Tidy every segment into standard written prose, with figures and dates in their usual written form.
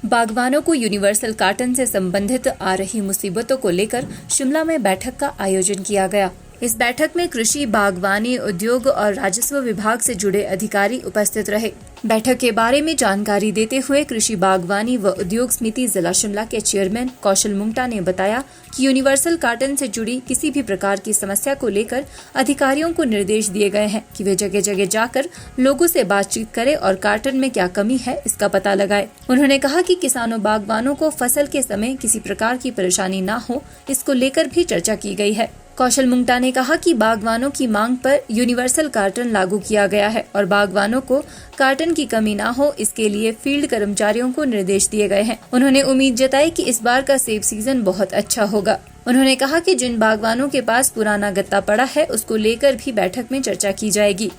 बागवानों को universal carton से संबंधित आ रही मुसीबतों को लेकर शिमला में बैठक का आयोजन किया गया। इस बैठक में कृषि, बागवानी, उद्योग और राजस्व विभाग से जुड़े अधिकारी उपस्थित रहे। बैठक के बारे में जानकारी देते हुए कृषि, बागवानी व उद्योग समिति जिला शिमला के चेयरमैन कौशल मुंगटा ने बताया कि यूनिवर्सल कार्टन से जुड़ी किसी भी प्रकार की समस्या को लेकर अधिकारियों को निर्देश दिए गए हैं कि वे जगह जगह जाकर लोगों से बातचीत करें और कार्टन में क्या कमी है इसका पता लगाएं। उन्होंने कहा कि किसानों, बागवानों को फसल के समय किसी प्रकार की परेशानी न हो, इसको लेकर भी चर्चा की गई है। कौशल मुंगटा ने कहा कि बागवानों की मांग पर यूनिवर्सल कार्टन लागू किया गया है और बागवानों को कार्टन की कमी ना हो, इसके लिए फील्ड कर्मचारियों को निर्देश दिए गए हैं। उन्होंने उम्मीद जताई कि इस बार का सेब सीजन बहुत अच्छा होगा। उन्होंने कहा कि जिन बागवानों के पास पुराना गत्ता पड़ा है उसको लेकर भी बैठक में चर्चा की जाएगी।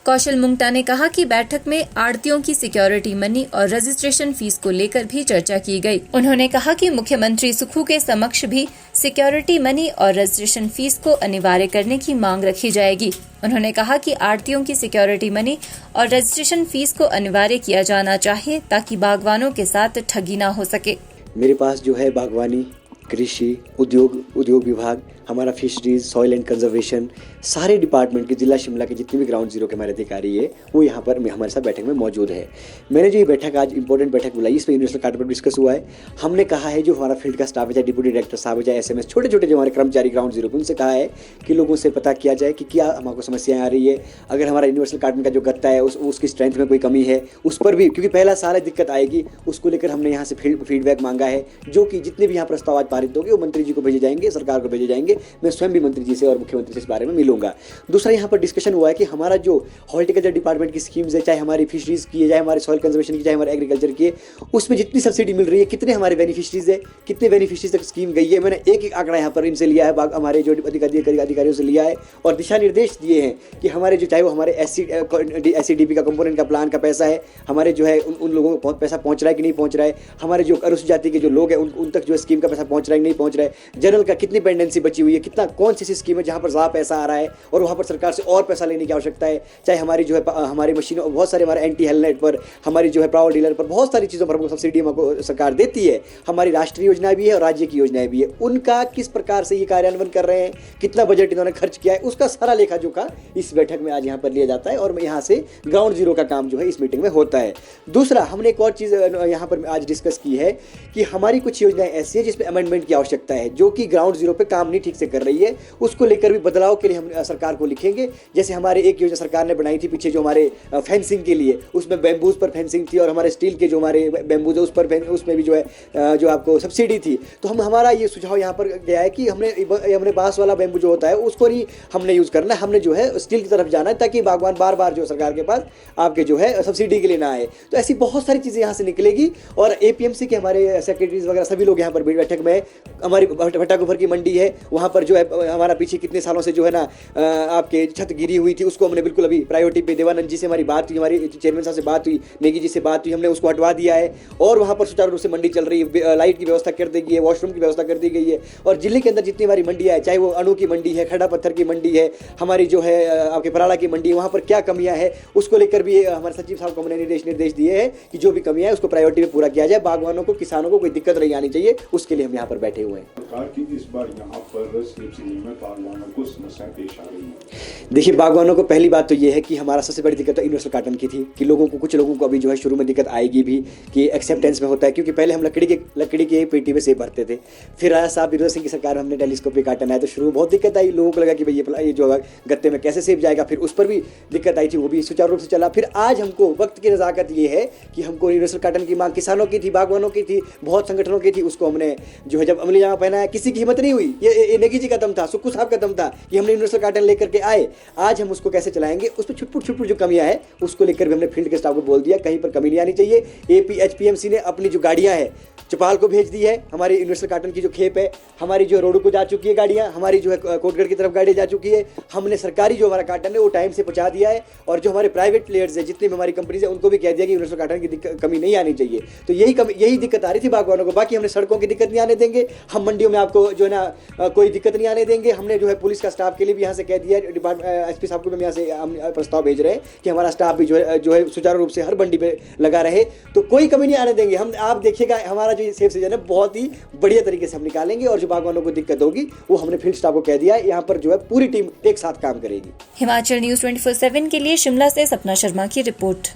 कौशल मुंगटा ने कहा कि बैठक में आड़तियों की सिक्योरिटी मनी और रजिस्ट्रेशन फीस को लेकर भी चर्चा की गई। उन्होंने कहा कि मुख्यमंत्री सुक्खू के समक्ष भी सिक्योरिटी मनी और रजिस्ट्रेशन फीस को अनिवार्य करने की मांग रखी जाएगी। उन्होंने कहा कि आड़तियों की सिक्योरिटी मनी और रजिस्ट्रेशन फीस को अनिवार्य किया जाना चाहिए ताकि बागवानों के साथ ठगी न हो सके। मेरे पास जो है बागवानी, कृषि, उद्योग विभाग, हमारा फिशरीज, सॉइल एंड कंजर्वेशन, सारे डिपार्टमेंट के जिला शिमला के जितने भी ग्राउंड जीरो के हमारे अधिकारी है वो यहाँ पर हमारे साथ बैठक में मौजूद है। मैंने जो ये बैठक आज इंपॉर्टेंट बैठक बुलाई, इसमें यूनिवर्सल कार्टन पर डिस्कस हुआ है। हमने कहा है जो हमारा फील्ड का स्टाफ है, चाहे डिप्टी डायरेक्टर साहब है, चाहे SMS, छोटे छोटे जो हमारे कर्मचारी ग्राउंड जीरो के, उनसे कहा है कि लोगों से पता किया जाए कि क्या हमको समस्याएं आ रही है। अगर हमारा यूनिवर्सल कार्टन का जो गत्ता है उसकी स्ट्रेंथ में कोई कमी है उस पर भी, क्योंकि पहला साल दिक्कत आएगी, उसको लेकर हमने यहाँ से फीडबैक मांगा है, जो कि जितने भी यहाँ प्रस्ताव आज पारित होंगे वो मंत्री जी को भेजे जाएंगे, सरकार को भेजे जाएंगे। मैं स्वयं भी मंत्री जी से और मुख्यमंत्री से इस बारे में मिलूंगा। दूसरा यहाँ पर डिस्कशन हुआ है कि हमारा जो हॉर्टिकल्चर डिपार्टमेंट की स्कीम्स है, चाहे हमारी फिशरीज की है, चाहे हमारे सॉइल कंजर्वेशन की, चाहे हमारे एग्रीकल्चर की है, उसमें जितनी सब्सिडी मिल रही है, कितने हमारे बेनिफिशरीज है, कितने बेनिफिशरीज तक स्कीम गई है। मैंने एक आंकड़ा यहाँ पर इनसे लिया है, हमारे जो अधिकारियों से लिया है और दिशा निर्देश दिए हैं कि हमारे जो चाहे वो हमारे SCDP का कंपोनेंट का प्लान का पैसा है, हमारे जो है उन लोगों को पैसा पहुँच रहा है कि नहीं पहुँच रहा है, हमारे जो अनुसूचित जाति के जो लोग हैं उन तक जो स्कीम का पैसा पहुँच रहा है कि नहीं पहुँच रहा है, जनरल का कितनी पेंडेंसी बची हुई है, कितना कौन सी स्कीम है जहाँ पर ज़्यादा पैसा आ रहा है और वहाँ पर सरकार से और पैसा लेने की आवश्यकता है। चाहे हमारी जो है हमारी मशीनों, बहुत सारे हमारे एंटी हेलनेट पर, हमारी जो है पावर डीलर पर, बहुत सारी चीज़ों पर हमको सब्सिडी हमको सरकार देती है। हमारी राष्ट्रीय योजनाएं भी है और राज्य की योजनाएं भी है, उनका किस प्रकार से ये कार्यान्वयन कर रहे हैं, कितना बजट इन्होंने खर्च किया है, उसका सारा लेखा जोखा इस बैठक में आज यहाँ पर लिया जाता है और यहाँ से ग्राउंड जीरो का काम जो है इस मीटिंग में होता है। दूसरा, हमने एक और चीज़ यहाँ पर आज डिस्कस की है कि हमारी कुछ योजनाएं ऐसी है जिसमें अमेंडमेंट की आवश्यकता है, जो कि ग्राउंड जीरो पे काम नहीं ठीक से कर रही है, उसको लेकर भी बदलाव के लिए हम सरकार को लिखेंगे। जैसे हमारे एक योजना सरकार ने बनाई थी पीछे, जो हमारे फेंसिंग के लिए, उसमें बैम्बूज पर फेंसिंग थी और हमारे स्टील के जो हमारे बैम्बूज है उसमें भी जो है जो आपको सब्सिडी थी। तो हमारा ये सुझाव यहाँ पर गया है कि हमने बांस वाला बैम्बू जो होता है उसको ही हमने यूज़ करना है, हमने जो है स्टील की तरफ जाना है ताकि बागवान बार बार जो सरकार के पास आपके जो है सब्सिडी के लिए ना आए। तो ऐसी बहुत सारी चीज़ें यहाँ से निकलेगी और APMC के हमारे सेक्रेटरीज वगैरह सभी लोग यहाँ पर बैठक में, हमारी भट्टाकुफर की मंडी है वहाँ पर जो है हमारा पीछे कितने सालों से जो है ना आपके छत गिरी हुई थी, उसको हमने बिल्कुल अभी प्रायोरिटी पे, देवानंद जी से हमारी बात हुई, हमारी चेयरमैन साहब से बात हुई, नेगी जी से बात हुई, हमने उसको हटवा दिया है और वहाँ पर सुचारू रूप से मंडी चल रही है। लाइट की व्यवस्था कर दी गई है, वॉशरूम की व्यवस्था कर दी गई है और जिले के अंदर जितनी हमारी मंडियाँ है, चाहे वो अणु की मंडी है, खड़ा पत्थर की मंडी है, हमारी जो है आपके पराला की मंडी है, वहाँ पर क्या कमियाँ हैं उसको लेकर भी हमारे सचिव साहब को हमने निर्देश दिए हैं कि जो भी कमियाँ है उसको प्रायोरिटी में पूरा किया जाए, बागवानों को, किसानों को कोई दिक्कत नहीं आनी चाहिए, उसके लिए हम यहाँ पर बैठे हुए हैं। इस बार यहाँ पर सेब सीजन में बागवानों को समस्याएं पेश आ रही हैं। देखिए, बागवानों को पहली बात तो ये है कि हमारा सबसे बड़ी दिक्कत तो यूनिवर्सल कार्टन की थी कि कुछ लोगों को अभी जो है शुरू में दिक्कत आएगी भी कि एक्सेप्टेंस में होता है, क्योंकि पहले हम लकड़ी के पेटी में सेब भरते थे, फिर राजा साहब वीरभद्र सिंह की सरकार में हमने टेलीस्कोपिक कार्टन आया तो शुरू में बहुत दिक्कत आई, लोगों को लगा कि भाई ये जो गत्ते में कैसे सेब जाएगा, फिर उस पर भी दिक्कत आई थी, वो भी सुचारू रूप से चला। फिर आज हमको वक्त की नज़ाकत ये है कि हमको यूनिवर्सल कार्टन की मांग किसानों की थी, बागवानों की थी, बहुत संगठनों की थी, उसको हमने जो है जब अमली जामा पहना है, किसी की हिम्मत नहीं हुई, ये नेगी जी का दम था, सुक्खू साहब का दम था कि हमने यूनिवर्सल कार्टन लेकर के आए। आज हम उसको कैसे चलाएंगे, उस पर छुटपुट जो कमियां है उसको लेकर भी हमने फील्ड के स्टाफ को बोल दिया, कहीं पर कमी नहीं आनी चाहिए। HPMC ने अपनी जो गाड़ियां हैं चौपाल को भेज दी है, हमारी यूनिवर्सल कार्टन की जो खेप है, हमारी जो रोड को जा चुकी है गाड़ियां, हमारी जो है कोटगढ़ की तरफ गाड़ी जा चुकी है, हमने सरकारी जो हमारा कार्टन है वो टाइम से पहुंचा दिया है और जो हमारे प्राइवेट प्लेयर्स है, जितनी भी हमारी कंपनीज है, उनको भी कह दिया कि यूनिवर्सल कार्टन की कमी नहीं आनी चाहिए। तो यही दिक्कत आ रही थी बागवानों को, बाकी हमने सड़कों की दिक्कत नहीं आने देंगे, हम मंडियों में आपको जो है ना कोई दिक्कत नहीं आने देंगे। हमने जो है पुलिस का स्टाफ के लिए भी यहाँ से कह दिया डिपार्टमेंट एसपी साहब को, हम यहाँ से हम प्रस्ताव भेज रहे हैं कि हमारा स्टाफ भी जो है सुचारू रूप से हर बंडी पे लगा रहे, तो कोई कमी नहीं आने देंगे हम। आप देखिएगा हमारा जो सेफ सीजन है बहुत ही बढ़िया तरीके से हम निकालेंगे, और जो बागवानों को दिक्कत होगी वो हमने फील्ड स्टाफ को कह दिया है, यहाँ पर जो है पूरी टीम एक साथ काम करेगी। हिमाचल न्यूज़ 24/7 के लिए शिमला से सपना शर्मा की रिपोर्ट।